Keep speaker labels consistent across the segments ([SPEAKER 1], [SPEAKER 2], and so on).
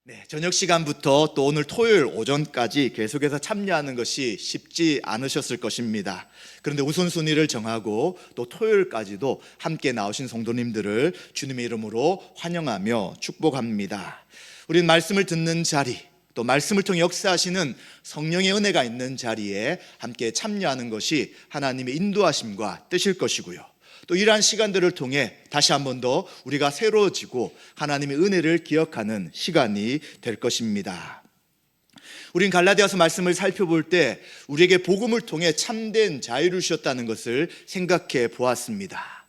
[SPEAKER 1] 네, 저녁 시간부터 또 오늘 토요일 오전까지 계속해서 참여하는 것이 쉽지 않으셨을 것입니다. 그런데 우선순위를 정하고 또 토요일까지도 함께 나오신 성도님들을 주님의 이름으로 환영하며 축복합니다. 우리는 말씀을 듣는 자리, 또 말씀을 통해 역사하시는 성령의 은혜가 있는 자리에 함께 참여하는 것이 하나님의 인도하심과 뜻일 것이고요. 또 이러한 시간들을 통해 다시 한 번 더 우리가 새로워지고 하나님의 은혜를 기억하는 시간이 될 것입니다. 우린 갈라디아서 말씀을 살펴볼 때 우리에게 복음을 통해 참된 자유를 주셨다는 것을 생각해 보았습니다.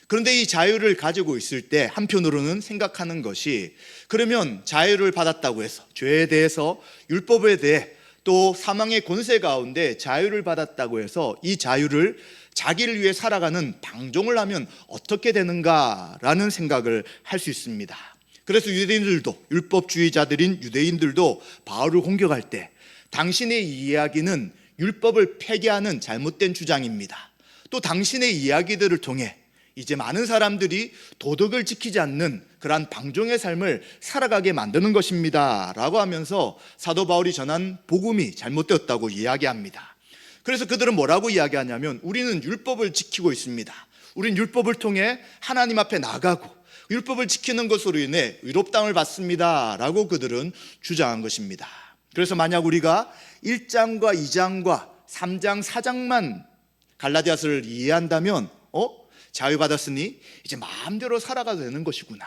[SPEAKER 1] 그런데 이 자유를 가지고 있을 때 한편으로는 생각하는 것이, 그러면 자유를 받았다고 해서 죄에 대해서, 율법에 대해, 또 사망의 권세 가운데 자유를 받았다고 해서 이 자유를 자기를 위해 살아가는 방종을 하면 어떻게 되는가라는 생각을 할 수 있습니다. 그래서 유대인들도, 율법주의자들인 유대인들도 바울을 공격할 때 당신의 이야기는 율법을 폐기하는 잘못된 주장입니다. 또 당신의 이야기들을 통해 이제 많은 사람들이 도덕을 지키지 않는 그러한 방종의 삶을 살아가게 만드는 것입니다 라고 하면서 사도 바울이 전한 복음이 잘못되었다고 이야기합니다. 그래서 그들은 뭐라고 이야기하냐면, 우리는 율법을 지키고 있습니다. 우린 율법을 통해 하나님 앞에 나가고 율법을 지키는 것으로 인해 의롭다함을 받습니다 라고 그들은 주장한 것입니다. 그래서 만약 우리가 1장과 2장과 3장, 4장만 갈라디아서를 이해한다면 자유받았으니 이제 마음대로 살아가도 되는 것이구나.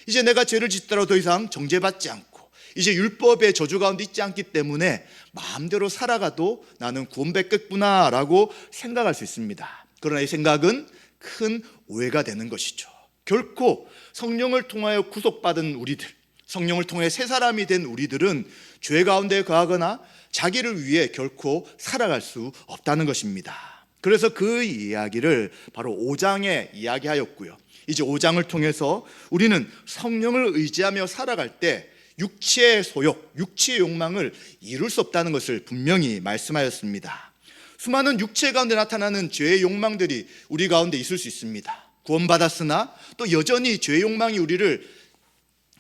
[SPEAKER 1] 이제 내가 죄를 짓더라도 더 이상 정죄받지 않고 이제 율법의 저주 가운데 있지 않기 때문에 마음대로 살아가도 나는 구원받겠구나 라고 생각할 수 있습니다. 그러나 이 생각은 큰 오해가 되는 것이죠. 결코 성령을 통하여 구속받은 우리들, 성령을 통해 새 사람이 된 우리들은 죄 가운데 거하거나 자기를 위해 결코 살아갈 수 없다는 것입니다. 그래서 그 이야기를 바로 5장에 이야기하였고요. 이제 5장을 통해서 우리는 성령을 의지하며 살아갈 때 육체의 소욕, 육체의 욕망을 이룰 수 없다는 것을 분명히 말씀하였습니다. 수많은 육체 가운데 나타나는 죄의 욕망들이 우리 가운데 있을 수 있습니다. 구원받았으나 또 여전히 죄의 욕망이 우리를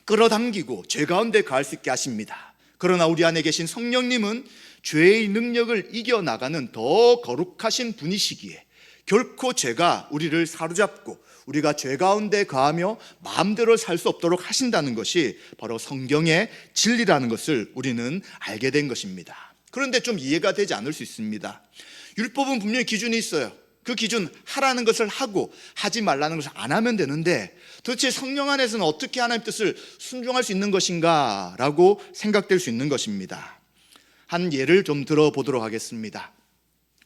[SPEAKER 1] 끌어당기고 죄 가운데 가할 수 있게 하십니다. 그러나 우리 안에 계신 성령님은 죄의 능력을 이겨나가는 더 거룩하신 분이시기에 결코 죄가 우리를 사로잡고 우리가 죄 가운데 거하며 마음대로 살 수 없도록 하신다는 것이 바로 성경의 진리라는 것을 우리는 알게 된 것입니다. 그런데 좀 이해가 되지 않을 수 있습니다. 율법은 분명히 기준이 있어요. 그 기준, 하라는 것을 하고 하지 말라는 것을 안 하면 되는데 도대체 성령 안에서는 어떻게 하나님의 뜻을 순종할 수 있는 것인가 라고 생각될 수 있는 것입니다. 한 예를 좀 들어보도록 하겠습니다.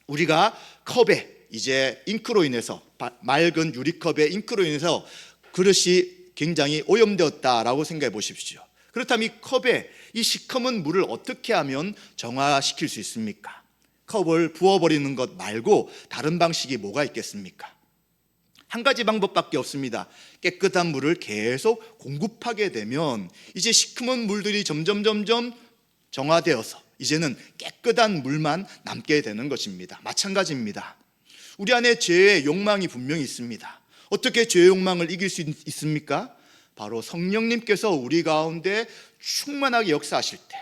[SPEAKER 1] 우리가 컵에 이제 잉크로 인해서, 맑은 유리컵의 잉크로 인해서 그릇이 굉장히 오염되었다라고 생각해 보십시오. 그렇다면 이 컵에 이 시커먼 물을 어떻게 하면 정화시킬 수 있습니까? 컵을 부어버리는 것 말고 다른 방식이 뭐가 있겠습니까? 한 가지 방법밖에 없습니다. 깨끗한 물을 계속 공급하게 되면 이제 시커먼 물들이 점점 정화되어서 이제는 깨끗한 물만 남게 되는 것입니다. 마찬가지입니다. 우리 안에 죄의 욕망이 분명히 있습니다. 어떻게 죄의 욕망을 이길 수 있습니까? 바로 성령님께서 우리 가운데 충만하게 역사하실 때,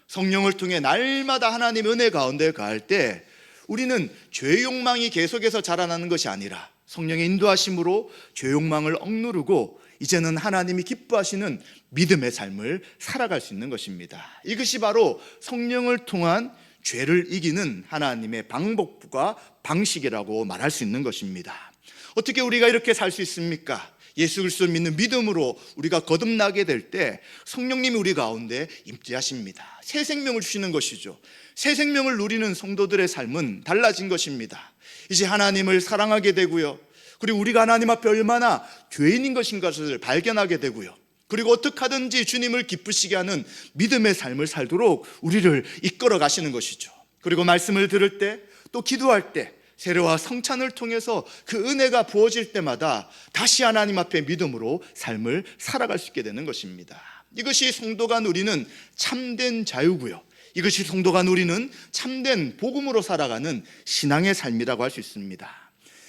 [SPEAKER 1] 성령을 통해 날마다 하나님의 은혜 가운데 가할 때 우리는 죄의 욕망이 계속해서 자라나는 것이 아니라 성령의 인도하심으로 죄의 욕망을 억누르고 이제는 하나님이 기뻐하시는 믿음의 삶을 살아갈 수 있는 것입니다. 이것이 바로 성령을 통한 죄를 이기는 하나님의 방법과 방식이라고 말할 수 있는 것입니다. 어떻게 우리가 이렇게 살 수 있습니까? 예수 그리스도를 믿는 믿음으로 우리가 거듭나게 될 때 성령님이 우리 가운데 임재하십니다. 새 생명을 주시는 것이죠. 새 생명을 누리는 성도들의 삶은 달라진 것입니다. 이제 하나님을 사랑하게 되고요. 그리고 우리가 하나님 앞에 얼마나 죄인인 것인가를 발견하게 되고요. 그리고 어떻게 하든지 주님을 기쁘시게 하는 믿음의 삶을 살도록 우리를 이끌어 가시는 것이죠. 그리고 말씀을 들을 때, 또 기도할 때 세례와 성찬을 통해서 그 은혜가 부어질 때마다 다시 하나님 앞에 믿음으로 삶을 살아갈 수 있게 되는 것입니다. 이것이 성도가 누리는 참된 자유고요. 이것이 성도가 누리는 참된 복음으로 살아가는 신앙의 삶이라고 할 수 있습니다.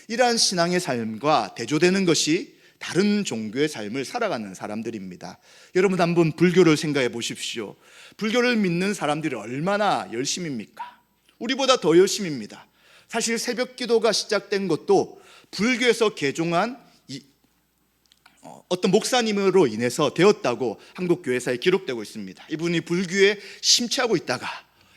[SPEAKER 1] 이러한 신앙의 삶과 대조되는 것이 다른 종교의 삶을 살아가는 사람들입니다. 여러분 한번 불교를 생각해 보십시오. 불교를 믿는 사람들이 얼마나 열심입니까? 우리보다 더 열심입니다. 사실 새벽 기도가 시작된 것도 불교에서 개종한 어떤 목사님으로 인해서 되었다고 한국 교회사에 기록되고 있습니다. 이분이 불교에 심취하고 있다가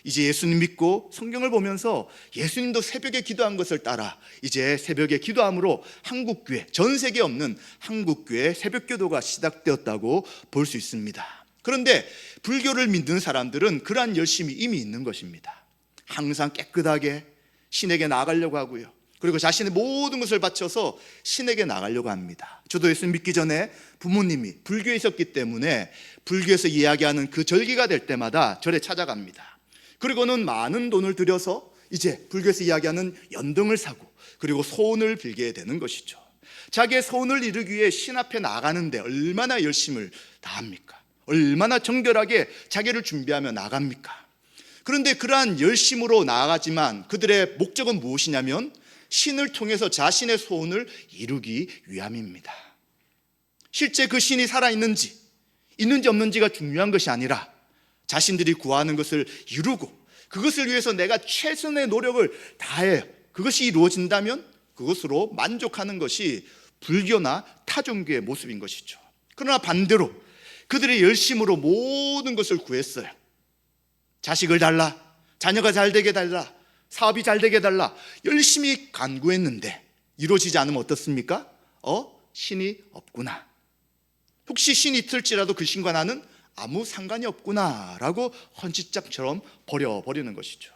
[SPEAKER 1] 이제 예수님 믿고 성경을 보면서 예수님도 새벽에 기도한 것을 따라 이제 새벽에 기도함으로 한국교회, 전 세계에 없는 한국교회 새벽 기도가 시작되었다고 볼 수 있습니다. 그런데 불교를 믿는 사람들은 그러한 열심이 이미 있는 것입니다. 항상 깨끗하게 신에게 나아가려고 하고요, 그리고 자신의 모든 것을 바쳐서 신에게 나가려고 합니다. 저도 예수 믿기 전에 부모님이 불교에 있었기 때문에 불교에서 이야기하는 그 절기가 될 때마다 절에 찾아갑니다. 그리고는 많은 돈을 들여서 이제 불교에서 이야기하는 연등을 사고 그리고 소원을 빌게 되는 것이죠. 자기의 소원을 이루기 위해 신 앞에 나가는데 얼마나 열심을 다합니까? 얼마나 정결하게 자기를 준비하며 나갑니까? 그런데 그러한 열심으로 나아가지만 그들의 목적은 무엇이냐면 신을 통해서 자신의 소원을 이루기 위함입니다. 실제 그 신이 살아있는지 없는지가 중요한 것이 아니라 자신들이 구하는 것을 이루고 그것을 위해서 내가 최선의 노력을 다해 그것이 이루어진다면 그것으로 만족하는 것이 불교나 타종교의 모습인 것이죠. 그러나 반대로 그들의 열심으로 모든 것을 구했어요. 자식을 달라, 자녀가 잘 되게 달라, 사업이 잘 되게 달라, 열심히 간구했는데 이루어지지 않으면 어떻습니까? 신이 없구나. 혹시 신이 있을지라도 그 신과 나는 아무 상관이 없구나 라고 헌시짝처럼 버려버리는 것이죠.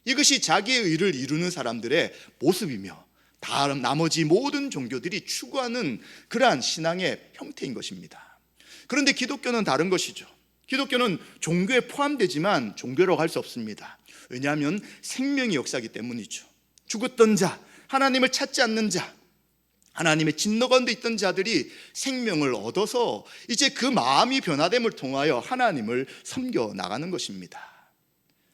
[SPEAKER 1] 이것이 자기의 의를 이루는 사람들의 모습이며 다른 나머지 모든 종교들이 추구하는 그러한 신앙의 형태인 것입니다. 그런데 기독교는 다른 것이죠. 기독교는 종교에 포함되지만 종교라고 할 수 없습니다. 왜냐하면 생명의 역사이기 때문이죠. 죽었던 자, 하나님을 찾지 않는 자, 하나님의 진노 가운데 있던 자들이 생명을 얻어서 이제 그 마음이 변화됨을 통하여 하나님을 섬겨 나가는 것입니다.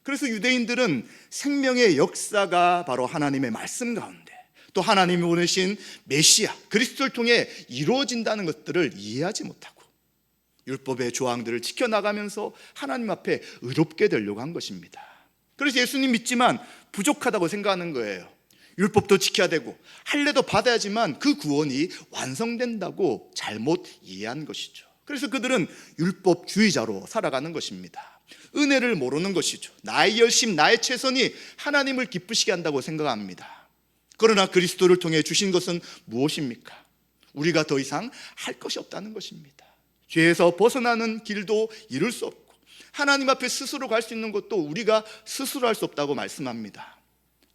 [SPEAKER 1] 그래서 유대인들은 생명의 역사가 바로 하나님의 말씀 가운데 또 하나님이 보내신 메시아 그리스도를 통해 이루어진다는 것들을 이해하지 못하고 율법의 조항들을 지켜나가면서 하나님 앞에 의롭게 되려고 한 것입니다. 그래서 예수님 믿지만 부족하다고 생각하는 거예요. 율법도 지켜야 되고 할례도 받아야지만 그 구원이 완성된다고 잘못 이해한 것이죠. 그래서 그들은 율법주의자로 살아가는 것입니다. 은혜를 모르는 것이죠. 나의 열심, 나의 최선이 하나님을 기쁘시게 한다고 생각합니다. 그러나 그리스도를 통해 주신 것은 무엇입니까? 우리가 더 이상 할 것이 없다는 것입니다. 죄에서 벗어나는 길도 이룰 수 없고 하나님 앞에 스스로 갈 수 있는 것도 우리가 스스로 할 수 없다고 말씀합니다.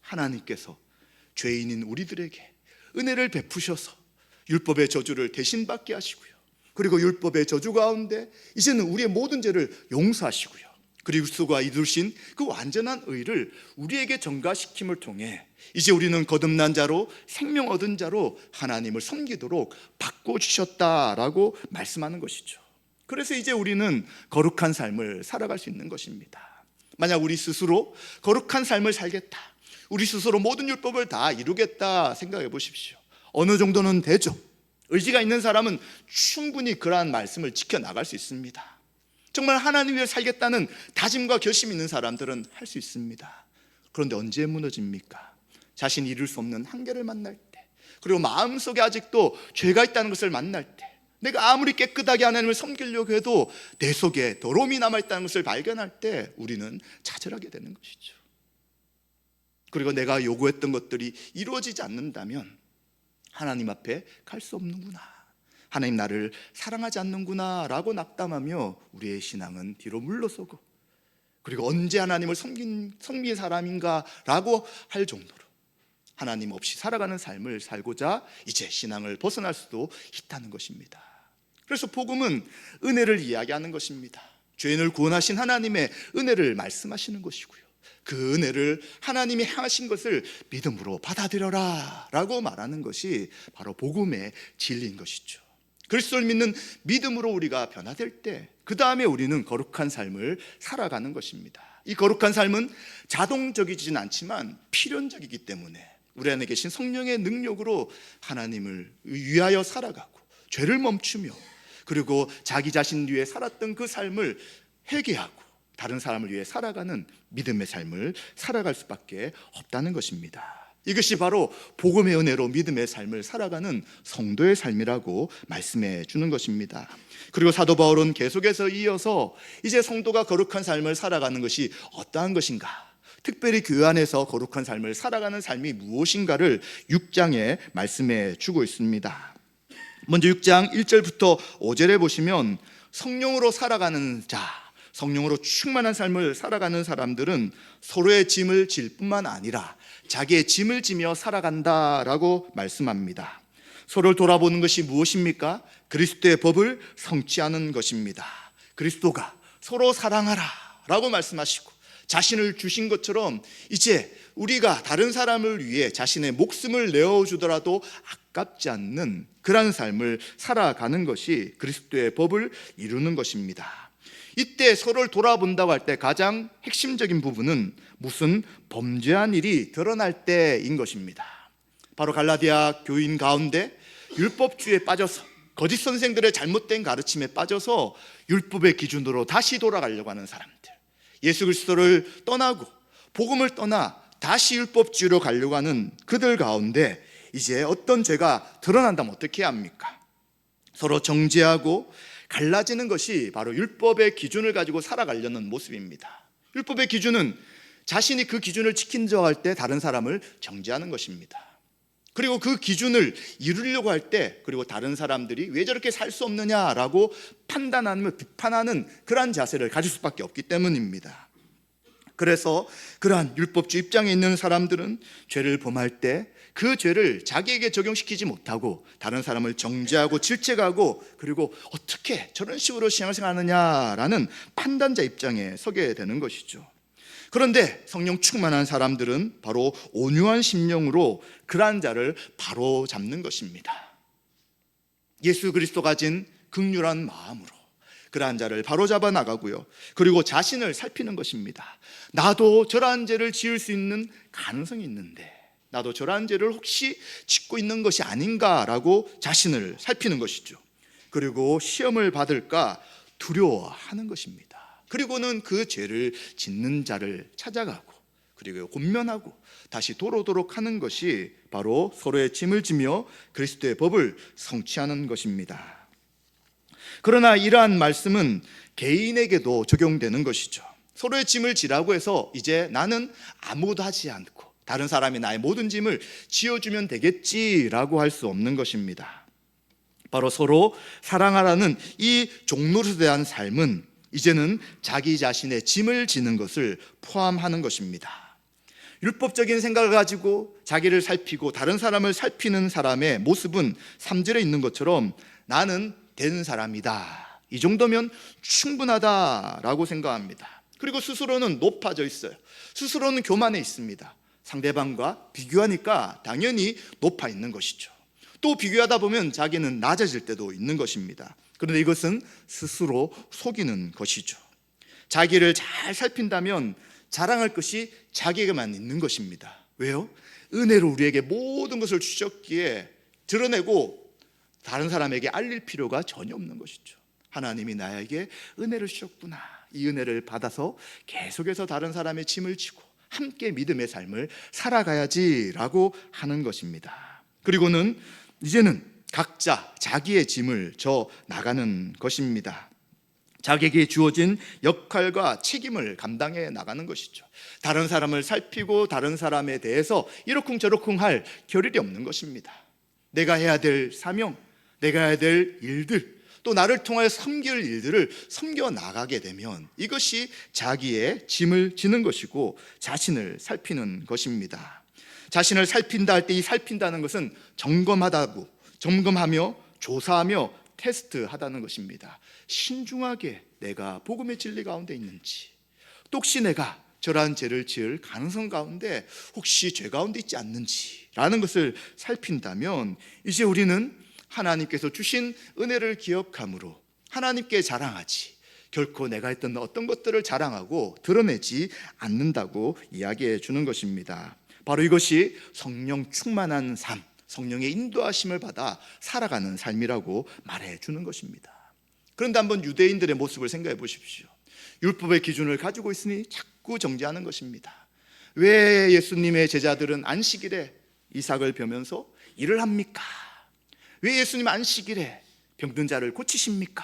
[SPEAKER 1] 하나님께서 죄인인 우리들에게 은혜를 베푸셔서 율법의 저주를 대신 받게 하시고요, 그리고 율법의 저주 가운데 이제는 우리의 모든 죄를 용서하시고요, 그리스도가 이루신 그 완전한 의를 우리에게 전가시킴을 통해 이제 우리는 거듭난 자로 생명 얻은 자로 하나님을 섬기도록 바꿔주셨다라고 말씀하는 것이죠. 그래서 이제 우리는 거룩한 삶을 살아갈 수 있는 것입니다. 만약 우리 스스로 거룩한 삶을 살겠다, 우리 스스로 모든 율법을 다 이루겠다 생각해 보십시오. 어느 정도는 되죠. 의지가 있는 사람은 충분히 그러한 말씀을 지켜나갈 수 있습니다. 정말 하나님 위해 살겠다는 다짐과 결심이 있는 사람들은 할 수 있습니다. 그런데 언제 무너집니까? 자신이 이룰 수 없는 한계를 만날 때, 그리고 마음속에 아직도 죄가 있다는 것을 만날 때, 내가 아무리 깨끗하게 하나님을 섬기려고 해도 내 속에 더러움이 남아있다는 것을 발견할 때 우리는 좌절하게 되는 것이죠. 그리고 내가 요구했던 것들이 이루어지지 않는다면 하나님 앞에 갈 수 없는구나, 하나님 나를 사랑하지 않는구나 라고 낙담하며 우리의 신앙은 뒤로 물러서고, 그리고 언제 하나님을 섬긴 사람인가 라고 할 정도로 하나님 없이 살아가는 삶을 살고자 이제 신앙을 벗어날 수도 있다는 것입니다. 그래서 복음은 은혜를 이야기하는 것입니다. 죄인을 구원하신 하나님의 은혜를 말씀하시는 것이고요, 그 은혜를 하나님이 행하신 것을 믿음으로 받아들여라 라고 말하는 것이 바로 복음의 진리인 것이죠. 그리스도를 믿는 믿음으로 우리가 변화될 때 그 다음에 우리는 거룩한 삶을 살아가는 것입니다. 이 거룩한 삶은 자동적이지는 않지만 필연적이기 때문에 우리 안에 계신 성령의 능력으로 하나님을 위하여 살아가고 죄를 멈추며 그리고 자기 자신 위해 살았던 그 삶을 회개하고 다른 사람을 위해 살아가는 믿음의 삶을 살아갈 수밖에 없다는 것입니다. 이것이 바로 복음의 은혜로 믿음의 삶을 살아가는 성도의 삶이라고 말씀해 주는 것입니다. 그리고 사도 바울은 계속해서 이어서 이제 성도가 거룩한 삶을 살아가는 것이 어떠한 것인가, 특별히 교회 안에서 거룩한 삶을 살아가는 삶이 무엇인가를 6장에 말씀해 주고 있습니다. 먼저 6장 1절부터 5절에 보시면 성령으로 살아가는 자, 성령으로 충만한 삶을 살아가는 사람들은 서로의 짐을 질 뿐만 아니라 자기의 짐을 지며 살아간다라고 말씀합니다. 서로를 돌아보는 것이 무엇입니까? 그리스도의 법을 성취하는 것입니다. 그리스도가 서로 사랑하라 라고 말씀하시고 자신을 주신 것처럼 이제 우리가 다른 사람을 위해 자신의 목숨을 내어주더라도 아깝지 않는 그런 삶을 살아가는 것이 그리스도의 법을 이루는 것입니다. 이때 서로를 돌아본다고 할 때 가장 핵심적인 부분은 무슨 범죄한 일이 드러날 때인 것입니다. 바로 갈라디아 교인 가운데 율법주의에 빠져서 거짓 선생들의 잘못된 가르침에 빠져서 율법의 기준으로 다시 돌아가려고 하는 사람들, 예수 그리스도를 떠나고 복음을 떠나 다시 율법주의로 가려고 하는 그들 가운데 이제 어떤 죄가 드러난다면 어떻게 해야 합니까? 서로 정죄하고 갈라지는 것이 바로 율법의 기준을 가지고 살아가려는 모습입니다. 율법의 기준은 자신이 그 기준을 지킨다고 할 때 다른 사람을 정죄하는 것입니다. 그리고 그 기준을 이루려고 할 때, 그리고 다른 사람들이 왜 저렇게 살 수 없느냐라고 판단하며 비판하는 그러한 자세를 가질 수밖에 없기 때문입니다. 그래서 그러한 율법주의 입장에 있는 사람들은 죄를 범할 때 그 죄를 자기에게 적용시키지 못하고 다른 사람을 정죄하고 질책하고 그리고 어떻게 저런 식으로 신앙생활하느냐라는 판단자 입장에 서게 되는 것이죠. 그런데 성령 충만한 사람들은 바로 온유한 심령으로 그러한 자를 바로 잡는 것입니다. 예수 그리스도 가진 긍휼한 마음으로 그러한 자를 바로잡아 나가고요, 그리고 자신을 살피는 것입니다. 나도 저러한 죄를 지을 수 있는 가능성이 있는데 나도 저러한 죄를 혹시 짓고 있는 것이 아닌가라고 자신을 살피는 것이죠. 그리고 시험을 받을까 두려워하는 것입니다. 그리고는 그 죄를 짓는 자를 찾아가고 그리고 권면하고 다시 도로도록 하는 것이 바로 서로의 짐을 지며 그리스도의 법을 성취하는 것입니다. 그러나 이러한 말씀은 개인에게도 적용되는 것이죠. 서로의 짐을 지라고 해서 이제 나는 아무것도 하지 않고 다른 사람이 나의 모든 짐을 지어주면 되겠지라고 할 수 없는 것입니다. 바로 서로 사랑하라는 이 종로에 대한 삶은 이제는 자기 자신의 짐을 지는 것을 포함하는 것입니다. 율법적인 생각을 가지고 자기를 살피고 다른 사람을 살피는 사람의 모습은 3절에 있는 것처럼 나는 된 사람이다, 이 정도면 충분하다라고 생각합니다. 그리고 스스로는 높아져 있어요. 스스로는 교만해 있습니다. 상대방과 비교하니까 당연히 높아 있는 것이죠. 또 비교하다 보면 자기는 낮아질 때도 있는 것입니다. 그런데 이것은 스스로 속이는 것이죠. 자기를 잘 살핀다면 자랑할 것이 자기에게만 있는 것입니다. 왜요? 은혜로 우리에게 모든 것을 주셨기에 드러내고 다른 사람에게 알릴 필요가 전혀 없는 것이죠. 하나님이 나에게 은혜를 주셨구나, 이 은혜를 받아서 계속해서 다른 사람의 짐을 지고 함께 믿음의 삶을 살아가야지라고 하는 것입니다. 그리고는 이제는 각자 자기의 짐을 져 나가는 것입니다. 자기에게 주어진 역할과 책임을 감당해 나가는 것이죠. 다른 사람을 살피고 다른 사람에 대해서 이러쿵저러쿵 할 겨를이 없는 것입니다. 내가 해야 될 사명, 내가 해야 될 일들, 또 나를 통하여 섬길 일들을 섬겨 나가게 되면 이것이 자기의 짐을 지는 것이고 자신을 살피는 것입니다. 자신을 살핀다 할 때 이 살핀다는 것은 점검하며 조사하며 테스트하다는 것입니다. 신중하게 내가 복음의 진리 가운데 있는지, 또 혹시 내가 저러한 죄를 지을 가능성 가운데 혹시 죄 가운데 있지 않는지라는 것을 살핀다면 이제 우리는 하나님께서 주신 은혜를 기억함으로 하나님께 자랑하지, 결코 내가 했던 어떤 것들을 자랑하고 드러내지 않는다고 이야기해 주는 것입니다. 바로 이것이 성령 충만한 삶, 성령의 인도하심을 받아 살아가는 삶이라고 말해주는 것입니다. 그런데 한번 유대인들의 모습을 생각해 보십시오. 율법의 기준을 가지고 있으니 자꾸 정죄하는 것입니다. 왜 예수님의 제자들은 안식일에 이삭을 벼면서 일을 합니까? 왜 예수님 안식일에 병든 자를 고치십니까?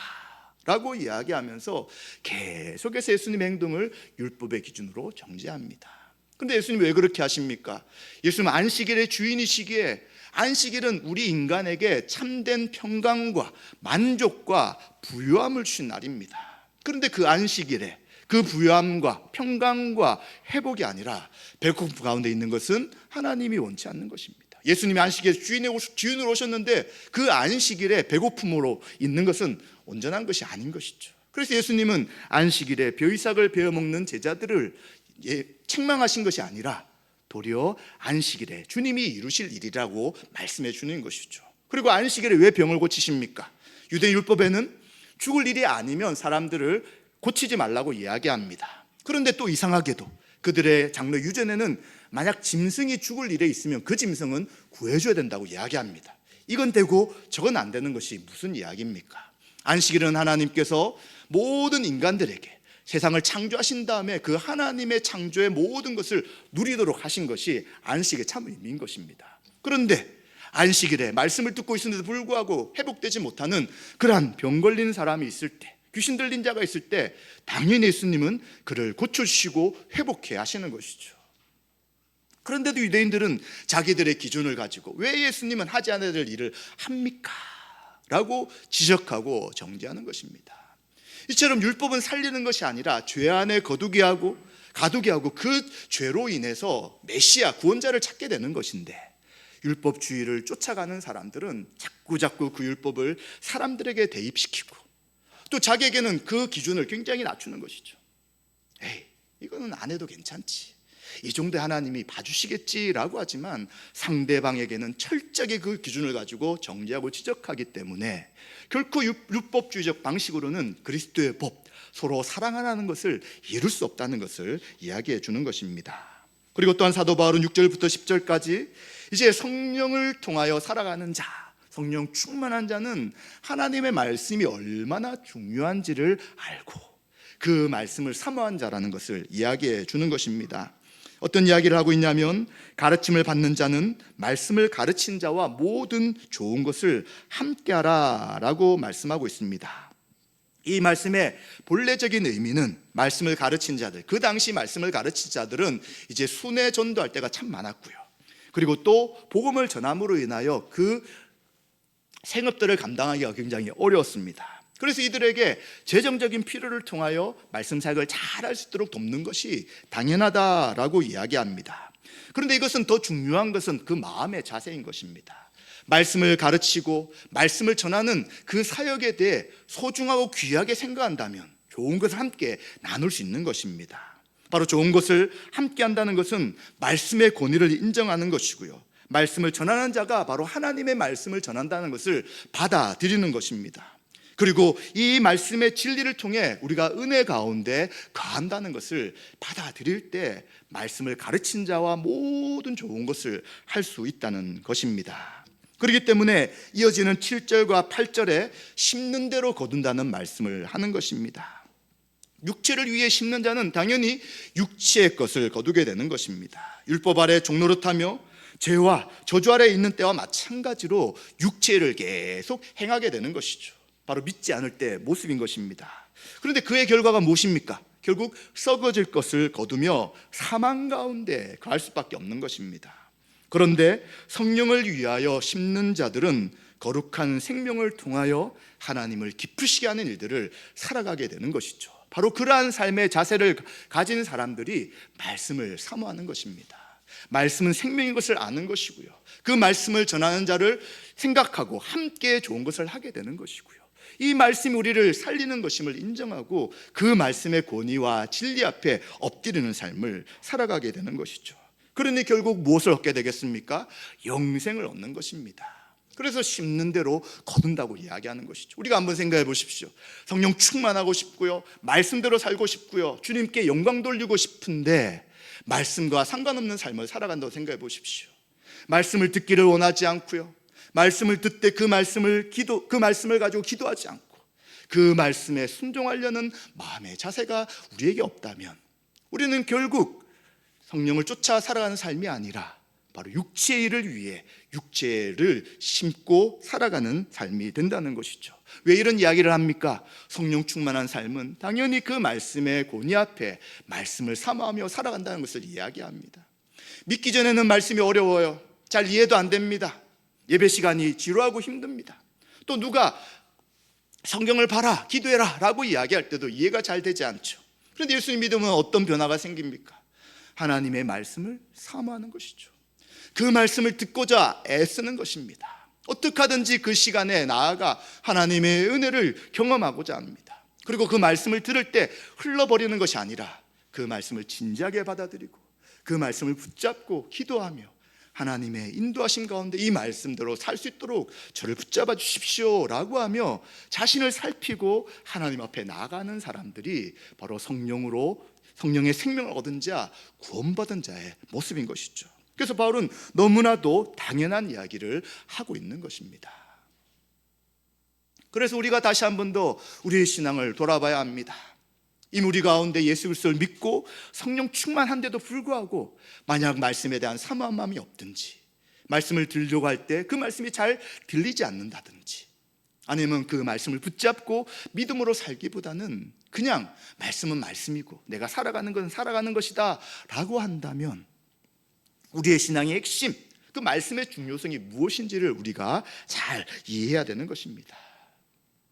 [SPEAKER 1] 라고 이야기하면서 계속해서 예수님의 행동을 율법의 기준으로 정죄합니다. 그런데 예수님 왜 그렇게 하십니까? 예수님 안식일의 주인이시기에 안식일은 우리 인간에게 참된 평강과 만족과 부요함을 주신 날입니다. 그런데 그 안식일에 그 부요함과 평강과 회복이 아니라 배고픔 가운데 있는 것은 하나님이 원치 않는 것입니다. 예수님이 안식일에 주인으로 오셨는데 그 안식일에 배고픔으로 있는 것은 온전한 것이 아닌 것이죠. 그래서 예수님은 안식일에 벼이삭을 베어 먹는 제자들을 책망하신 것이 아니라 도리어 안식일에 주님이 이루실 일이라고 말씀해 주는 것이죠. 그리고 안식일에 왜 병을 고치십니까? 유대 율법에는 죽을 일이 아니면 사람들을 고치지 말라고 이야기합니다. 그런데 또 이상하게도 그들의 장로 유전에는 만약 짐승이 죽을 일에 있으면 그 짐승은 구해줘야 된다고 이야기합니다. 이건 되고 저건 안 되는 것이 무슨 이야기입니까? 안식일은 하나님께서 모든 인간들에게 세상을 창조하신 다음에 그 하나님의 창조의 모든 것을 누리도록 하신 것이 안식의 참 의미인 것입니다. 그런데 안식일에 말씀을 듣고 있는데도 불구하고 회복되지 못하는 그러한 병 걸린 사람이 있을 때, 귀신 들린 자가 있을 때 당연히 예수님은 그를 고쳐주시고 회복해 하시는 것이죠. 그런데도 유대인들은 자기들의 기준을 가지고 왜 예수님은 하지 않아야 될 일을 합니까? 라고 지적하고 정죄하는 것입니다. 이처럼 율법은 살리는 것이 아니라 죄 안에 가두게 하고 그 죄로 인해서 메시아 구원자를 찾게 되는 것인데, 율법주의를 쫓아가는 사람들은 자꾸 그 율법을 사람들에게 대입시키고 또 자기에게는 그 기준을 굉장히 낮추는 것이죠. 에이, 이거는 안 해도 괜찮지, 이 정도에 하나님이 봐주시겠지라고 하지만 상대방에게는 철저하게 그 기준을 가지고 정죄하고 지적하기 때문에 결코 율법주의적 방식으로는 그리스도의 법, 서로 사랑하라는 것을 이룰 수 없다는 것을 이야기해 주는 것입니다. 그리고 또한 사도 바울은 6절부터 10절까지 이제 성령을 통하여 살아가는 자, 성령 충만한 자는 하나님의 말씀이 얼마나 중요한지를 알고 그 말씀을 사모한 자라는 것을 이야기해 주는 것입니다. 어떤 이야기를 하고 있냐면, 가르침을 받는 자는 말씀을 가르친 자와 모든 좋은 것을 함께하라 라고 말씀하고 있습니다. 이 말씀의 본래적인 의미는 말씀을 가르친 자들, 그 당시 말씀을 가르친 자들은 이제 순회 전도할 때가 참 많았고요. 그리고 또 복음을 전함으로 인하여 그 생업들을 감당하기가 굉장히 어려웠습니다. 그래서 이들에게 재정적인 필요를 통하여 말씀 사역을 잘할 수 있도록 돕는 것이 당연하다라고 이야기합니다. 그런데 이것은 더 중요한 것은 그 마음의 자세인 것입니다. 말씀을 가르치고 말씀을 전하는 그 사역에 대해 소중하고 귀하게 생각한다면 좋은 것을 함께 나눌 수 있는 것입니다. 바로 좋은 것을 함께 한다는 것은 말씀의 권위를 인정하는 것이고요, 말씀을 전하는 자가 바로 하나님의 말씀을 전한다는 것을 받아들이는 것입니다. 그리고 이 말씀의 진리를 통해 우리가 은혜 가운데 거한다는 것을 받아들일 때 말씀을 가르친 자와 모든 좋은 것을 할 수 있다는 것입니다. 그렇기 때문에 이어지는 7절과 8절에 심는 대로 거둔다는 말씀을 하는 것입니다. 육체를 위해 심는 자는 당연히 육체의 것을 거두게 되는 것입니다. 율법 아래 종노릇하며 죄와 저주 아래 있는 때와 마찬가지로 육체를 계속 행하게 되는 것이죠. 바로 믿지 않을 때 모습인 것입니다. 그런데 그의 결과가 무엇입니까? 결국 썩어질 것을 거두며 사망 가운데 갈 수밖에 없는 것입니다. 그런데 성령을 위하여 심는 자들은 거룩한 생명을 통하여 하나님을 기쁘시게 하는 일들을 살아가게 되는 것이죠. 바로 그러한 삶의 자세를 가진 사람들이 말씀을 사모하는 것입니다. 말씀은 생명인 것을 아는 것이고요, 그 말씀을 전하는 자를 생각하고 함께 좋은 것을 하게 되는 것이고요, 이 말씀이 우리를 살리는 것임을 인정하고 그 말씀의 권위와 진리 앞에 엎드리는 삶을 살아가게 되는 것이죠. 그러니 결국 무엇을 얻게 되겠습니까? 영생을 얻는 것입니다. 그래서 심는 대로 거둔다고 이야기하는 것이죠. 우리가 한번 생각해 보십시오. 성령 충만하고 싶고요, 말씀대로 살고 싶고요, 주님께 영광 돌리고 싶은데 말씀과 상관없는 삶을 살아간다고 생각해 보십시오. 말씀을 듣기를 원하지 않고요, 말씀을 듣되 그 말씀을 가지고 기도하지 않고 그 말씀에 순종하려는 마음의 자세가 우리에게 없다면 우리는 결국 성령을 쫓아 살아가는 삶이 아니라 바로 육체의 일을 위해 육체를 심고 살아가는 삶이 된다는 것이죠. 왜 이런 이야기를 합니까? 성령 충만한 삶은 당연히 그 말씀의 권위 앞에 말씀을 사모하며 살아간다는 것을 이야기합니다. 믿기 전에는 말씀이 어려워요. 잘 이해도 안 됩니다. 예배 시간이 지루하고 힘듭니다. 또 누가 성경을 봐라, 기도해라 라고 이야기할 때도 이해가 잘 되지 않죠. 그런데 예수님 믿으면 어떤 변화가 생깁니까? 하나님의 말씀을 사모하는 것이죠. 그 말씀을 듣고자 애쓰는 것입니다. 어떻게 하든지 그 시간에 나아가 하나님의 은혜를 경험하고자 합니다. 그리고 그 말씀을 들을 때 흘러버리는 것이 아니라 그 말씀을 진지하게 받아들이고 그 말씀을 붙잡고 기도하며 하나님의 인도하심 가운데 이 말씀대로 살 수 있도록 저를 붙잡아 주십시오 라고 하며 자신을 살피고 하나님 앞에 나아가는 사람들이 바로 성령의 생명을 얻은 자, 구원받은 자의 모습인 것이죠. 그래서 바울은 너무나도 당연한 이야기를 하고 있는 것입니다. 그래서 우리가 다시 한 번 더 우리의 신앙을 돌아봐야 합니다. 이미 우리 가운데 예수 그리스도를 믿고 성령 충만한데도 불구하고 만약 말씀에 대한 사모한 마음이 없든지, 말씀을 들려고 할 때 그 말씀이 잘 들리지 않는다든지, 아니면 그 말씀을 붙잡고 믿음으로 살기보다는 그냥 말씀은 말씀이고 내가 살아가는 것은 살아가는 것이다 라고 한다면 우리의 신앙의 핵심, 그 말씀의 중요성이 무엇인지를 우리가 잘 이해해야 되는 것입니다.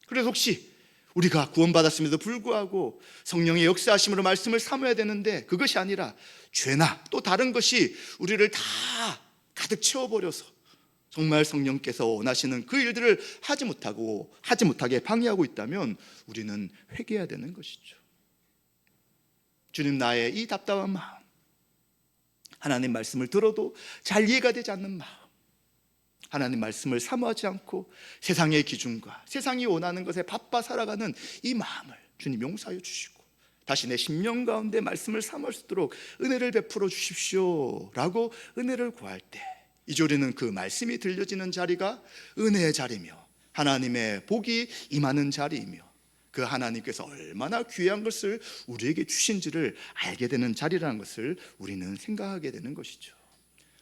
[SPEAKER 1] 그래서 혹시 우리가 구원받았음에도 불구하고 성령의 역사하심으로 말씀을 사모해야 되는데 그것이 아니라 죄나 또 다른 것이 우리를 다 가득 채워버려서 정말 성령께서 원하시는 그 일들을 하지 못하게 방해하고 있다면 우리는 회개해야 되는 것이죠. 주님, 나의 이 답답한 마음, 하나님 말씀을 들어도 잘 이해가 되지 않는 마음, 하나님 말씀을 사모하지 않고 세상의 기준과 세상이 원하는 것에 바빠 살아가는 이 마음을 주님 용서하여 주시고 다시 내 심령 가운데 말씀을 사모할 수 있도록 은혜를 베풀어 주십시오 라고 은혜를 구할 때 이제 우리는 그 말씀이 들려지는 자리가 은혜의 자리며 하나님의 복이 임하는 자리이며 그 하나님께서 얼마나 귀한 것을 우리에게 주신지를 알게 되는 자리라는 것을 우리는 생각하게 되는 것이죠.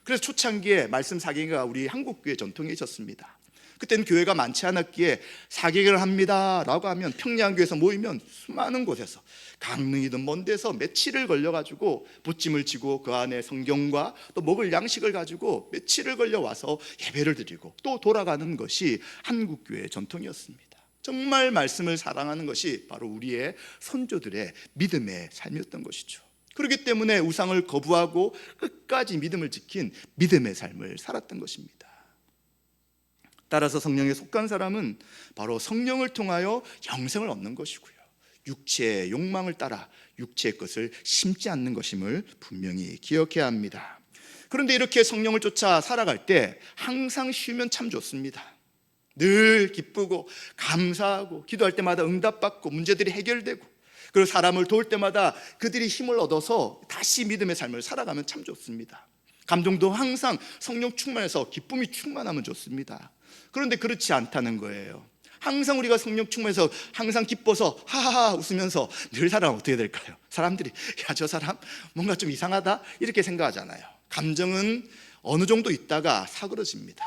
[SPEAKER 1] 그래서 초창기에 말씀 사경회가 우리 한국교회 전통에 있었습니다. 그때는 교회가 많지 않았기에 사경회를 합니다 라고 하면 평양교회에서 모이면 수많은 곳에서 강릉이든 먼 데서 며칠을 걸려가지고 보찜을 지고 그 안에 성경과 또 먹을 양식을 가지고 며칠을 걸려 와서 예배를 드리고 또 돌아가는 것이 한국교회의 전통이었습니다. 정말 말씀을 사랑하는 것이 바로 우리의 선조들의 믿음의 삶이었던 것이죠. 그렇기 때문에 우상을 거부하고 끝까지 믿음을 지킨 믿음의 삶을 살았던 것입니다. 따라서 성령에 속한 사람은 바로 성령을 통하여 영생을 얻는 것이고요, 육체의 욕망을 따라 육체의 것을 심지 않는 것임을 분명히 기억해야 합니다. 그런데 이렇게 성령을 쫓아 살아갈 때 항상 쉬면 참 좋습니다. 늘 기쁘고 감사하고 기도할 때마다 응답받고 문제들이 해결되고 그리고 사람을 도울 때마다 그들이 힘을 얻어서 다시 믿음의 삶을 살아가면 참 좋습니다. 감동도 항상 성령 충만해서 기쁨이 충만하면 좋습니다. 그런데 그렇지 않다는 거예요. 항상 우리가 성령 충만해서 항상 기뻐서 하하하 웃으면서 늘 살아가면 어떻게 될까요? 사람들이 야, 저 사람 뭔가 좀 이상하다 이렇게 생각하잖아요. 감정은 어느 정도 있다가 사그러집니다.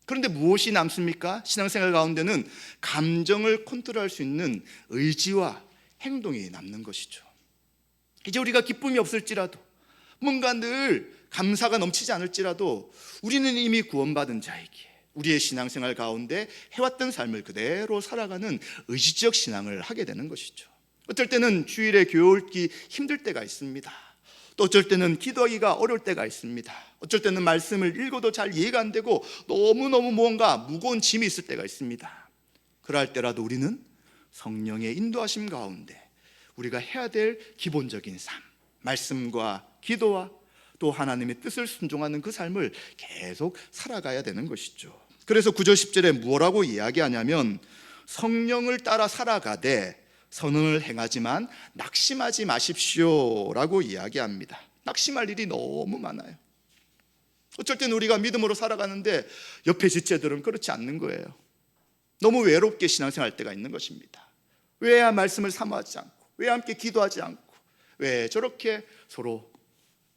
[SPEAKER 1] 그런데 무엇이 남습니까? 신앙생활 가운데는 감정을 컨트롤할 수 있는 의지와 행동이 남는 것이죠. 이제 우리가 기쁨이 없을지라도 뭔가 늘 감사가 넘치지 않을지라도 우리는 이미 구원받은 자이기에 우리의 신앙생활 가운데 해왔던 삶을 그대로 살아가는 의지적 신앙을 하게 되는 것이죠. 어쩔 때는 주일에 교회 오기 힘들 때가 있습니다. 또 어쩔 때는 기도하기가 어려울 때가 있습니다. 어쩔 때는 말씀을 읽어도 잘 이해가 안 되고 너무너무 뭔가 무거운 짐이 있을 때가 있습니다. 그럴 때라도 우리는 성령의 인도하심 가운데 우리가 해야 될 기본적인 삶, 말씀과 기도와 또 하나님의 뜻을 순종하는 그 삶을 계속 살아가야 되는 것이죠. 그래서 9절 10절에 뭐라고 이야기하냐면 성령을 따라 살아가되 선을 행하지만 낙심하지 마십시오 라고 이야기합니다. 낙심할 일이 너무 많아요. 어쩔 때는 우리가 믿음으로 살아가는데 옆에 지체들은 그렇지 않는 거예요. 너무 외롭게 신앙생활할 때가 있는 것입니다. 왜 말씀을 사모하지 않고, 왜 함께 기도하지 않고, 왜 저렇게 서로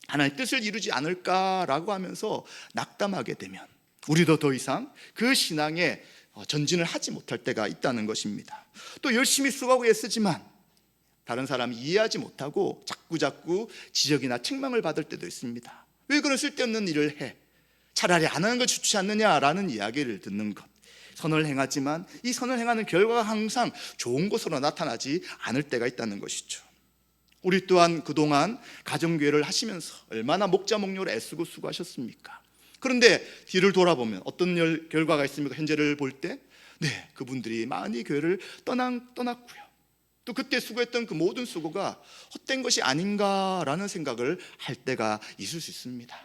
[SPEAKER 1] 하나님의 뜻을 이루지 않을까라고 하면서 낙담하게 되면 우리도 더 이상 그 신앙에 전진을 하지 못할 때가 있다는 것입니다. 또 열심히 수고하고 애쓰지만 다른 사람이 이해하지 못하고 자꾸 지적이나 책망을 받을 때도 있습니다. 왜 그런 쓸데없는 일을 해? 차라리 안 하는 것이 좋지 않느냐라는 이야기를 듣는 것. 선을 행하지만 이 선을 행하는 결과가 항상 좋은 것으로 나타나지 않을 때가 있다는 것이죠. 우리 또한 그동안 가정교회를 하시면서 얼마나 목자 목료로 애쓰고 수고하셨습니까? 그런데 뒤를 돌아보면 어떤 결과가 있습니까? 현재를 볼 때 그분들이 많이 교회를 떠났고요. 또 그때 수고했던 그 모든 수고가 헛된 것이 아닌가라는 생각을 할 때가 있을 수 있습니다.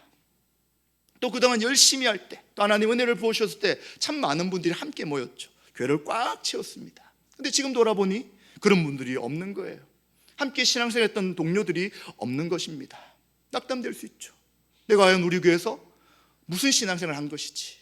[SPEAKER 1] 또 그동안 열심히 할 때, 또 하나님 은혜를 부으셨을 때 참 많은 분들이 함께 모였죠. 교회를 꽉 채웠습니다. 근데 지금 돌아보니 그런 분들이 없는 거예요. 함께 신앙생활했던 동료들이 없는 것입니다. 낙담될 수 있죠. 내가 과연 우리 교회에서 무슨 신앙생활을 한 것이지,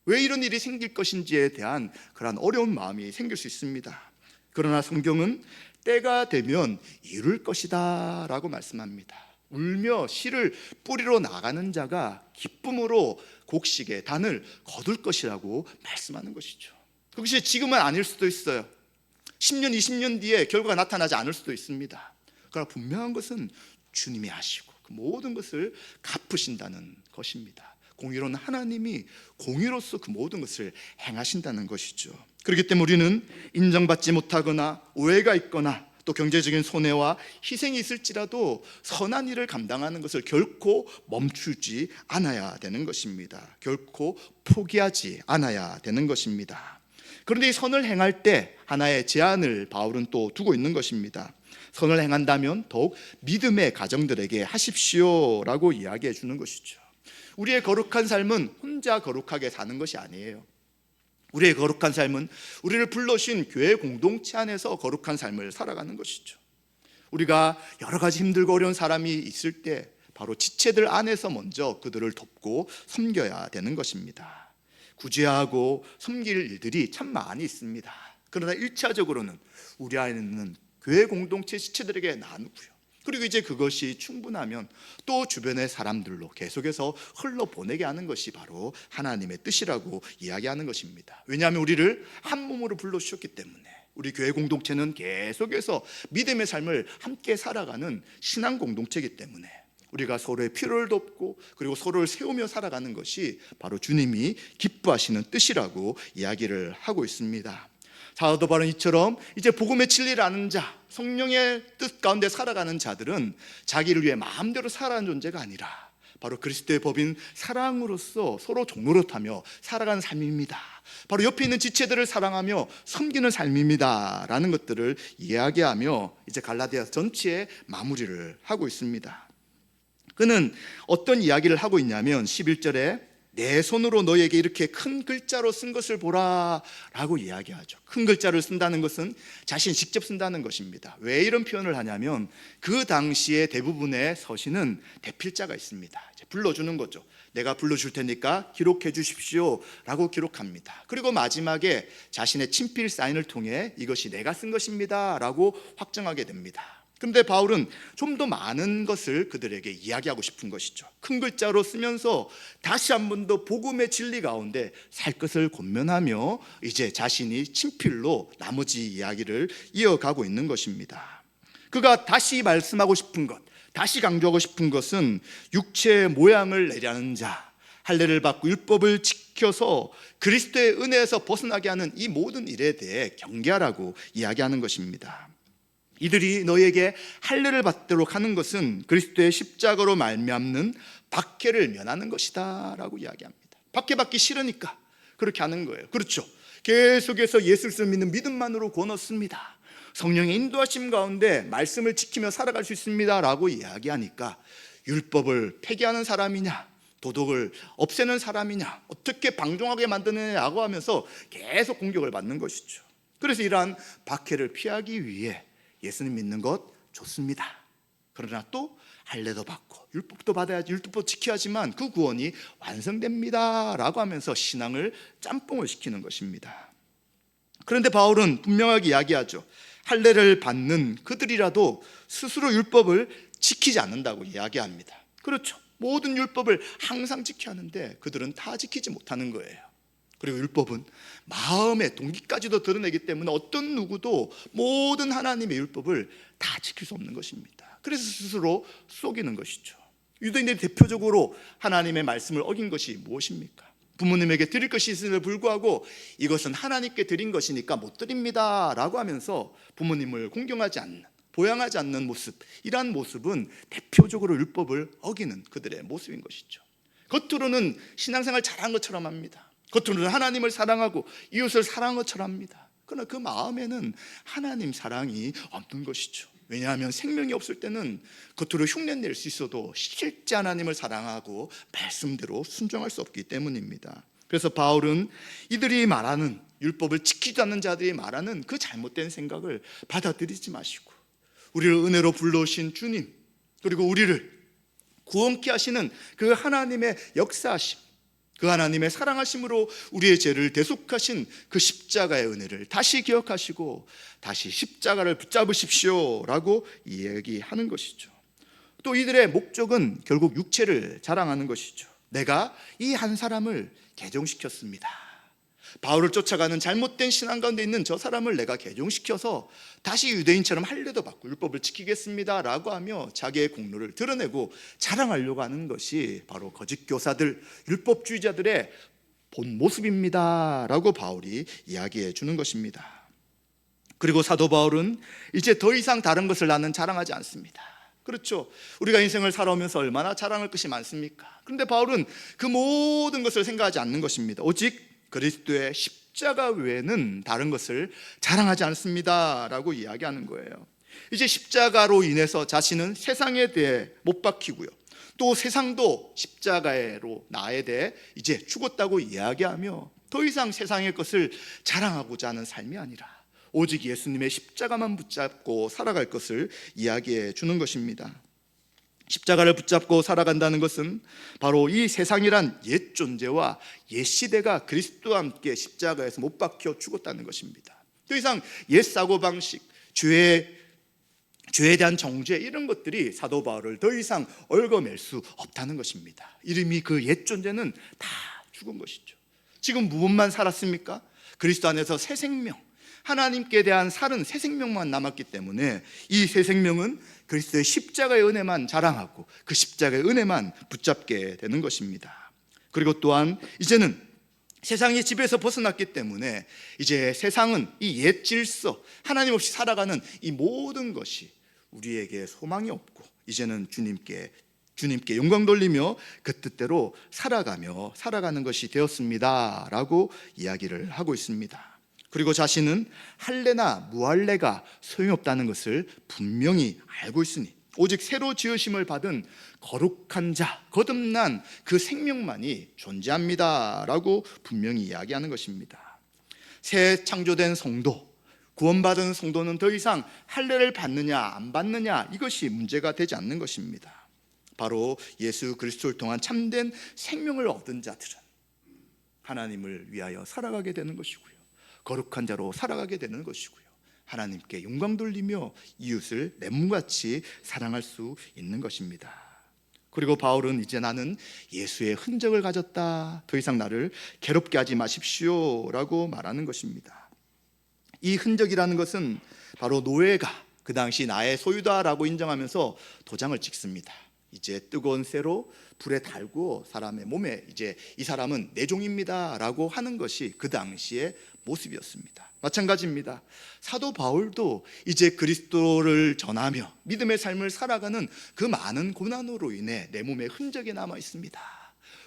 [SPEAKER 1] 왜 이런 일이 생길 것인지에 대한 그런 어려운 마음이 생길 수 있습니다. 그러나 성경은 때가 되면 이룰 것이다 라고 말씀합니다. 울며 씨를 뿌리러 나가는 자가 기쁨으로 곡식의 단을 거둘 것이라고 말씀하는 것이죠. 그것이 지금은 아닐 수도 있어요. 10년, 20년 뒤에 결과가 나타나지 않을 수도 있습니다. 그러나 분명한 것은 주님이 하시고 그 모든 것을 갚으신다는 것입니다. 공의로운 하나님이 공의로서 그 모든 것을 행하신다는 것이죠. 그렇기 때문에 우리는 인정받지 못하거나 오해가 있거나 또 경제적인 손해와 희생이 있을지라도 선한 일을 감당하는 것을 결코 멈추지 않아야 되는 것입니다. 결코 포기하지 않아야 되는 것입니다. 그런데 이 선을 행할 때 하나의 제한을 바울은 또 두고 있는 것입니다. 선을 행한다면 더욱 믿음의 가정들에게 하십시오라고 이야기해 주는 것이죠. 우리의 거룩한 삶은 혼자 거룩하게 사는 것이 아니에요. 우리의 거룩한 삶은 우리를 불러신 교회 공동체 안에서 거룩한 삶을 살아가는 것이죠. 우리가 여러 가지 힘들고 어려운 사람이 있을 때 바로 지체들 안에서 먼저 그들을 돕고 섬겨야 되는 것입니다. 구제하고 섬길 일들이 참 많이 있습니다. 그러나 1차적으로는 우리 안에 있는 교회 공동체 지체들에게 나누고요. 그리고 이제 그것이 충분하면 또 주변의 사람들로 계속해서 흘러보내게 하는 것이 바로 하나님의 뜻이라고 이야기하는 것입니다. 왜냐하면 우리를 한 몸으로 불러주셨기 때문에 우리 교회 공동체는 계속해서 믿음의 삶을 함께 살아가는 신앙 공동체이기 때문에 우리가 서로의 필요를 돕고 그리고 서로를 세우며 살아가는 것이 바로 주님이 기뻐하시는 뜻이라고 이야기를 하고 있습니다. 사도 바울은 이처럼 이제 복음의 진리를 아는 자, 성령의 뜻 가운데 살아가는 자들은 자기를 위해 마음대로 살아가는 존재가 아니라 바로 그리스도의 법인 사랑으로서 서로 종노릇하며 살아가는 삶입니다. 바로 옆에 있는 지체들을 사랑하며 섬기는 삶입니다 라는 것들을 이야기하며 이제 갈라디아 전체의 마무리를 하고 있습니다. 그는 어떤 이야기를 하고 있냐면 11절에 내 손으로 너에게 이렇게 큰 글자로 쓴 것을 보라 라고 이야기하죠. 큰 글자를 쓴다는 것은 자신이 직접 쓴다는 것입니다. 왜 이런 표현을 하냐면 그 당시에 대부분의 서신은 대필자가 있습니다. 이제 불러주는 거죠. 내가 불러줄 테니까 기록해 주십시오 라고 기록합니다. 그리고 마지막에 자신의 친필 사인을 통해 이것이 내가 쓴 것입니다 라고 확정하게 됩니다. 그런데 바울은 좀 더 많은 것을 그들에게 이야기하고 싶은 것이죠. 큰 글자로 쓰면서 다시 한 번 더 복음의 진리 가운데 살 것을 권면하며 이제 자신이 친필로 나머지 이야기를 이어가고 있는 것입니다. 그가 다시 말씀하고 싶은 것, 다시 강조하고 싶은 것은 육체의 모양을 내려는 자, 할례를 받고 율법을 지켜서 그리스도의 은혜에서 벗어나게 하는 이 모든 일에 대해 경계하라고 이야기하는 것입니다. 이들이 너에게 할례를 받도록 하는 것은 그리스도의 십자가로 말미암는 박해를 면하는 것이다 라고 이야기합니다. 박해받기 싫으니까 그렇게 하는 거예요. 그렇죠. 계속해서 예수를 믿는 믿음만으로 권었습니다. 성령의 인도하심 가운데 말씀을 지키며 살아갈 수 있습니다 라고 이야기하니까 율법을 폐기하는 사람이냐, 도덕을 없애는 사람이냐, 어떻게 방종하게 만드느냐고 하면서 계속 공격을 받는 것이죠. 그래서 이러한 박해를 피하기 위해 예수님 믿는 것 좋습니다. 그러나 또 할례도 받고 율법도 받아야지, 율법도 지켜야지만 그 구원이 완성됩니다 라고 하면서 신앙을 짬뽕을 시키는 것입니다. 그런데 바울은 분명하게 이야기하죠. 할례를 받는 그들이라도 스스로 율법을 지키지 않는다고 이야기합니다. 그렇죠. 모든 율법을 항상 지켜야 하는데 그들은 다 지키지 못하는 거예요. 그리고 율법은 마음의 동기까지도 드러내기 때문에 어떤 누구도 모든 하나님의 율법을 다 지킬 수 없는 것입니다. 그래서 스스로 속이는 것이죠. 유대인들이 대표적으로 하나님의 말씀을 어긴 것이 무엇입니까? 부모님에게 드릴 것이 있음에도 불구하고 이것은 하나님께 드린 것이니까 못 드립니다 라고 하면서 부모님을 공경하지 않는, 보양하지 않는 모습, 이러한 모습은 대표적으로 율법을 어기는 그들의 모습인 것이죠. 겉으로는 신앙생활 잘한 것처럼 합니다. 겉으로는 하나님을 사랑하고 이웃을 사랑한 것처럼 합니다. 그러나 그 마음에는 하나님 사랑이 없는 것이죠. 왜냐하면 생명이 없을 때는 겉으로 흉내낼 수 있어도 실제 하나님을 사랑하고 말씀대로 순종할 수 없기 때문입니다. 그래서 바울은 이들이 말하는, 율법을 지키지 않는 자들이 말하는 그 잘못된 생각을 받아들이지 마시고 우리를 은혜로 불러오신 주님, 그리고 우리를 구원케 하시는 그 하나님의 역사하심, 그 하나님의 사랑하심으로 우리의 죄를 대속하신 그 십자가의 은혜를 다시 기억하시고 다시 십자가를 붙잡으십시오 라고 이야기하는 것이죠. 또 이들의 목적은 결국 육체를 자랑하는 것이죠. 내가 이 한 사람을 개종시켰습니다. 바울을 쫓아가는 잘못된 신앙 가운데 있는 저 사람을 내가 개종시켜서 다시 유대인처럼 할례도 받고 율법을 지키겠습니다 라고 하며 자기의 공로를 드러내고 자랑하려고 하는 것이 바로 거짓 교사들, 율법주의자들의 본 모습입니다 라고 바울이 이야기해 주는 것입니다. 그리고 사도 바울은 이제 더 이상 다른 것을 나는 자랑하지 않습니다. 그렇죠. 우리가 인생을 살아오면서 얼마나 자랑할 것이 많습니까? 그런데 바울은 그 모든 것을 생각하지 않는 것입니다. 오직 그리스도의 십자가 외에는 다른 것을 자랑하지 않습니다 라고 이야기하는 거예요. 이제 십자가로 인해서 자신은 세상에 대해 못 박히고요, 또 세상도 십자가로 나에 대해 이제 죽었다고 이야기하며 더 이상 세상의 것을 자랑하고자 하는 삶이 아니라 오직 예수님의 십자가만 붙잡고 살아갈 것을 이야기해 주는 것입니다. 십자가를 붙잡고 살아간다는 것은 바로 이 세상이란 옛 존재와 옛 시대가 그리스도와 함께 십자가에서 못 박혀 죽었다는 것입니다. 더 이상 옛 사고방식, 죄에 대한 정죄, 이런 것들이 사도 바울을 더 이상 얽어맬 수 없다는 것입니다. 이름이 그 옛 존재는 다 죽은 것이죠. 지금 무엇만 살았습니까? 그리스도 안에서 새 생명, 하나님께 대한 살은 새 생명만 남았기 때문에 이 새 생명은 그리스도의 십자가의 은혜만 자랑하고 그 십자가의 은혜만 붙잡게 되는 것입니다. 그리고 또한 이제는 세상의 지배에서 벗어났기 때문에 이제 세상은 이 옛 질서, 하나님 없이 살아가는 이 모든 것이 우리에게 소망이 없고 이제는 주님께 영광 돌리며 그 뜻대로 살아가는 것이 되었습니다 라고 이야기를 하고 있습니다. 그리고 자신은 할례나 무할례가 소용없다는 것을 분명히 알고 있으니 오직 새로 지으심을 받은 거룩한 자, 거듭난 그 생명만이 존재합니다 라고 분명히 이야기하는 것입니다. 새 창조된 성도, 구원받은 성도는 더 이상 할례를 받느냐 안 받느냐 이것이 문제가 되지 않는 것입니다. 바로 예수 그리스도를 통한 참된 생명을 얻은 자들은 하나님을 위하여 살아가게 되는 것이고요, 거룩한 자로 살아가게 되는 것이고요, 하나님께 영광 돌리며 이웃을 내 몸같이 사랑할 수 있는 것입니다. 그리고 바울은 이제 나는 예수의 흔적을 가졌다, 더 이상 나를 괴롭게 하지 마십시오 라고 말하는 것입니다. 이 흔적이라는 것은 바로 노예가 그 당시 나의 소유다라고 인정하면서 도장을 찍습니다. 이제 뜨거운 쇠로 불에 달고 사람의 몸에 이제 이 사람은 내 종입니다 라고 하는 것이 그 당시의 모습이었습니다. 마찬가지입니다. 사도 바울도 이제 그리스도를 전하며 믿음의 삶을 살아가는 그 많은 고난으로 인해 내 몸에 흔적이 남아 있습니다.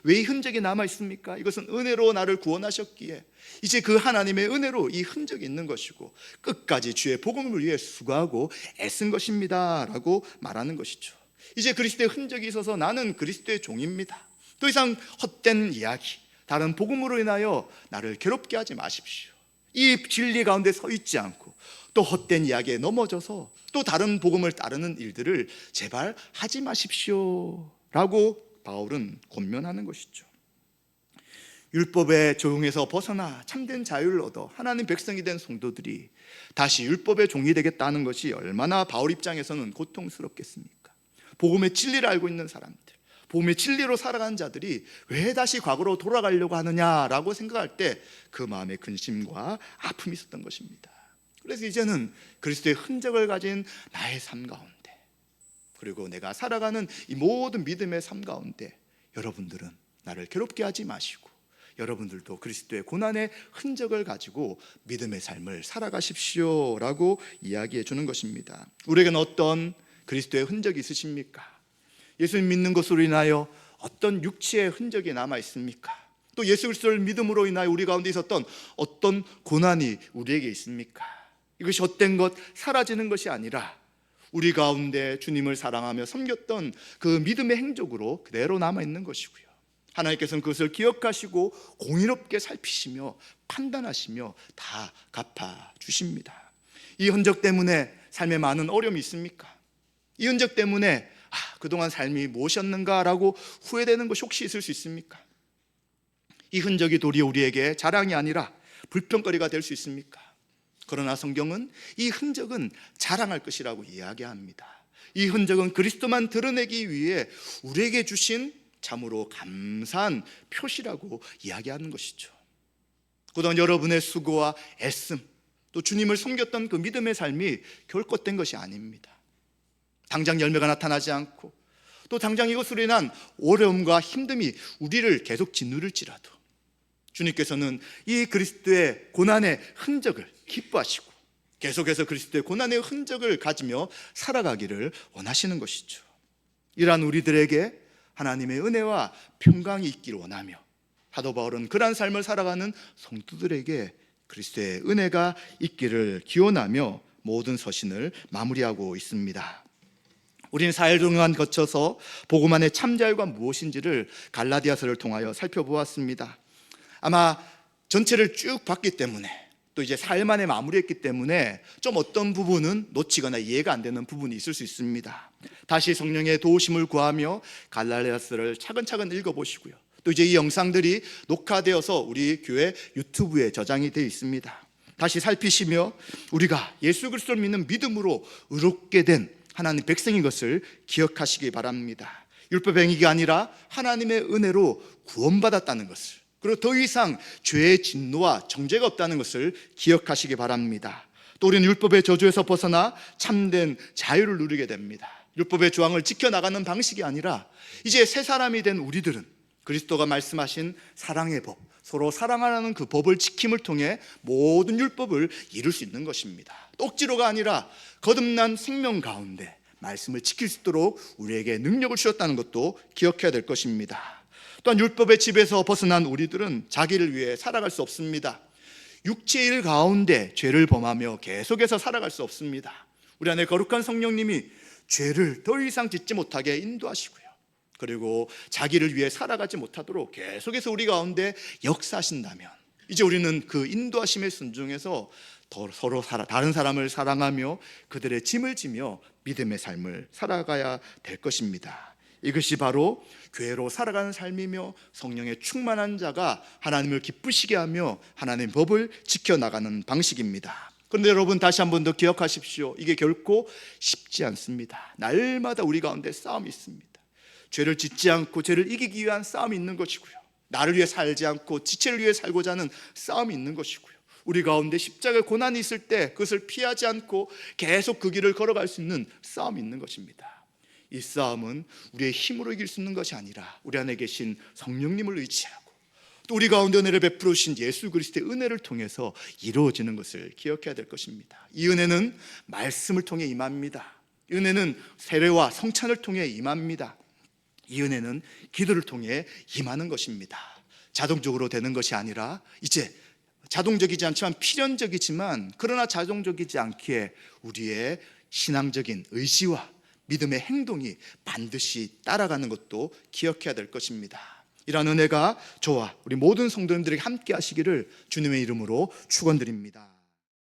[SPEAKER 1] 왜 이 흔적이 남아 있습니까? 이것은 은혜로 나를 구원하셨기에 이제 그 하나님의 은혜로 이 흔적이 있는 것이고 끝까지 주의 복음을 위해 수고하고 애쓴 것입니다 라고 말하는 것이죠. 이제 그리스도의 흔적이 있어서 나는 그리스도의 종입니다. 더 이상 헛된 이야기, 다른 복음으로 인하여 나를 괴롭게 하지 마십시오. 이 진리 가운데 서 있지 않고 또 헛된 이야기에 넘어져서 또 다른 복음을 따르는 일들을 제발 하지 마십시오 라고 바울은 권면하는 것이죠. 율법의 조용에서 벗어나 참된 자유를 얻어 하나님 백성이 된 성도들이 다시 율법의 종이 되겠다는 것이 얼마나 바울 입장에서는 고통스럽겠습니까? 복음의 진리를 알고 있는 사람들, 복음의 진리로 살아가는 자들이 왜 다시 과거로 돌아가려고 하느냐라고 생각할 때 그 마음에 근심과 아픔이 있었던 것입니다. 그래서 이제는 그리스도의 흔적을 가진 나의 삶 가운데, 그리고 내가 살아가는 이 모든 믿음의 삶 가운데 여러분들은 나를 괴롭게 하지 마시고 여러분들도 그리스도의 고난의 흔적을 가지고 믿음의 삶을 살아가십시오 라고 이야기해 주는 것입니다. 우리에게는 어떤 그리스도의 흔적이 있으십니까? 예수님 믿는 것으로 인하여 어떤 육체의 흔적이 남아 있습니까? 또 예수 그리스도를 믿음으로 인하여 우리 가운데 있었던 어떤 고난이 우리에게 있습니까? 이것이 헛된 것, 사라지는 것이 아니라 우리 가운데 주님을 사랑하며 섬겼던 그 믿음의 행적으로 그대로 남아있는 것이고요, 하나님께서는 그것을 기억하시고 공의롭게 살피시며 판단하시며 다 갚아주십니다. 이 흔적 때문에 삶에 많은 어려움이 있습니까? 이 흔적 때문에 그동안 삶이 무엇이었는가라고 후회되는 것이 혹시 있을 수 있습니까? 이 흔적이 도리어 우리에게 자랑이 아니라 불평거리가 될 수 있습니까? 그러나 성경은 이 흔적은 자랑할 것이라고 이야기합니다. 이 흔적은 그리스도만 드러내기 위해 우리에게 주신 참으로 감사한 표시라고 이야기하는 것이죠. 그동안 여러분의 수고와 애씀, 또 주님을 섬겼던 그 믿음의 삶이 결코 헛된 것이 아닙니다. 당장 열매가 나타나지 않고 또 당장 이것으로 인한 어려움과 힘듦이 우리를 계속 짓누를지라도 주님께서는 이 그리스도의 고난의 흔적을 기뻐하시고 계속해서 그리스도의 고난의 흔적을 가지며 살아가기를 원하시는 것이죠. 이러한 우리들에게 하나님의 은혜와 평강이 있기를 원하며 사도 바울은 그러한 삶을 살아가는 성도들에게 그리스도의 은혜가 있기를 기원하며 모든 서신을 마무리하고 있습니다. 우리는 4일 동안 거쳐서 복음안의 참자유가 무엇인지를 갈라디아서를 통하여 살펴보았습니다. 아마 전체를 쭉 봤기 때문에 또 이제 4일 만에 마무리했기 때문에 좀 어떤 부분은 놓치거나 이해가 안 되는 부분이 있을 수 있습니다. 다시 성령의 도우심을 구하며 갈라디아서를 차근차근 읽어보시고요, 또 이제 이 영상들이 녹화되어서 우리 교회 유튜브에 저장이 되어 있습니다. 다시 살피시며 우리가 예수 그리스도를 믿는 믿음으로 의롭게 된 하나님 백성인 것을 기억하시기 바랍니다. 율법 행위가 아니라 하나님의 은혜로 구원받았다는 것을, 그리고 더 이상 죄의 진노와 정죄가 없다는 것을 기억하시기 바랍니다. 또 우리는 율법의 저주에서 벗어나 참된 자유를 누리게 됩니다. 율법의 조항을 지켜나가는 방식이 아니라 이제 새 사람이 된 우리들은 그리스도가 말씀하신 사랑의 법, 서로 사랑하라는 그 법을 지킴을 통해 모든 율법을 이룰 수 있는 것입니다. 억지로가 아니라 거듭난 생명 가운데 말씀을 지킬 수 있도록 우리에게 능력을 주셨다는 것도 기억해야 될 것입니다. 또한 율법의 집에서 벗어난 우리들은 자기를 위해 살아갈 수 없습니다. 육체의 일 가운데 죄를 범하며 계속해서 살아갈 수 없습니다. 우리 안에 거룩한 성령님이 죄를 더 이상 짓지 못하게 인도하시고요, 그리고 자기를 위해 살아가지 못하도록 계속해서 우리 가운데 역사하신다면 이제 우리는 그 인도하심에 순종해서 서로 다른 사람을 사랑하며 그들의 짐을 지며 믿음의 삶을 살아가야 될 것입니다. 이것이 바로 교회로 살아가는 삶이며 성령의 충만한 자가 하나님을 기쁘시게 하며 하나님의 법을 지켜나가는 방식입니다. 그런데 여러분, 다시 한 번 더 기억하십시오. 이게 결코 쉽지 않습니다. 날마다 우리 가운데 싸움이 있습니다. 죄를 짓지 않고 죄를 이기기 위한 싸움이 있는 것이고요, 나를 위해 살지 않고 지체를 위해 살고자 하는 싸움이 있는 것이고요, 우리 가운데 십자가의 고난이 있을 때 그것을 피하지 않고 계속 그 길을 걸어갈 수 있는 싸움이 있는 것입니다. 이 싸움은 우리의 힘으로 이길 수 있는 것이 아니라 우리 안에 계신 성령님을 의지하고 또 우리 가운데 은혜를 베풀어 주신 예수 그리스도의 은혜를 통해서 이루어지는 것을 기억해야 될 것입니다. 이 은혜는 말씀을 통해 임합니다. 이 은혜는 세례와 성찬을 통해 임합니다. 이 은혜는 기도를 통해 임하는 것입니다. 자동적으로 되는 것이 아니라 이제 자동적이지 않지만 필연적이지만 그러나 자동적이지 않기에 우리의 신앙적인 의지와 믿음의 행동이 반드시 따라가는 것도 기억해야 될 것입니다. 이러한 은혜가 저와 우리 모든 성도님들에게 함께 하시기를 주님의 이름으로 축원드립니다.